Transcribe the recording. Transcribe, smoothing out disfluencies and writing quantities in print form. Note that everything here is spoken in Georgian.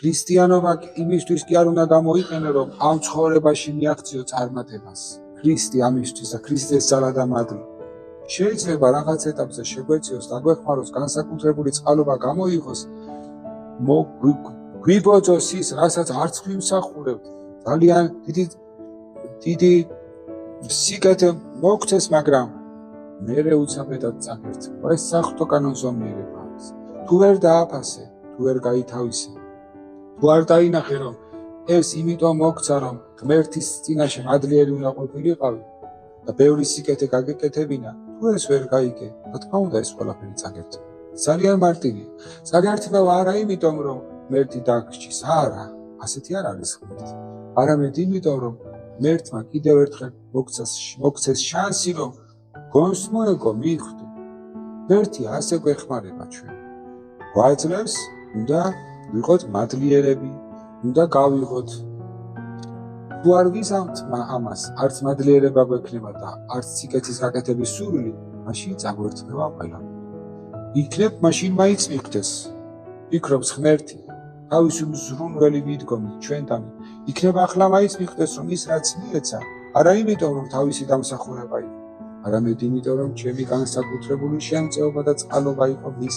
ქრისტიანობა იმისთვის კი არ უნდა გამოიყენო, რომ ამ ცხოვრებაში მიაღწიო წარმატებას. ქრისტე ამისთვის და ქრისტეს ძალა და მადლი. შეიძლება რაღაც ეტაპზე შეგვეციოს, დაგვეხმაროს, განსაკუთრებული წყალობა გამოიღოს, გვიბოძოს ის, რასაც არც ვიმსახურებთ, ძალიან დიდი სიკეთე მოგცეს, მაგრამ მერე უცაბედად წაგერთვა. ეს საღვთო კანონზომიერება არის. თუ ვერ დააფასე, თუ ვერ გაითავისე, თუ არ დაინახე, რომ ეს იმიტომ მოგცა, რომ ღმერთის წინაშე მადლიერი უნდა ყოფილიყავი და ბევრი სიკეთე გაგეკეთებინა, თუ ეს ვერ გაიგე, რა თქმა უნდა ეს ყველაფერი წაგერთვა. ძალიან მარტივია. წაგერთვა არა იმიტომ, რომ ღმერთი დაგრჩის, არა, ასეთი არ არის ღმერთი. არამედ იმიტომ, რომ ღმერთმა კიდევ ერთხელ მოგცეს შანსი, რომ გონს მოეგო მიხვდე. ღმერთი ასე გვეხმარება ჩვენ. გვაძლევს, უნდა ვიყოთ მადლიერები, უნდა გავიღოთ. თუ არ ვიზამთ ამას, არც მადლიერება გვექნება და არც სიკეთის გაკეთების სურვილი, მაშინ წაგვერთვება ყველაფერი. იქნებ მაშინ მაინც მიხვდეს. ფიქრობს ღმერთი, თავისი მზრუნველი მიდგომით ჩვენთან. იქნებ ახლა მაინც მიხვდეს, რომ ის რაც მიეცა, არა იმიტომ, რომ თავისი დამსახურება იყო, არამედ იმიტომ, რომ ჩემი განსაკუთრებული შემწეობა და წყალობა იყო მის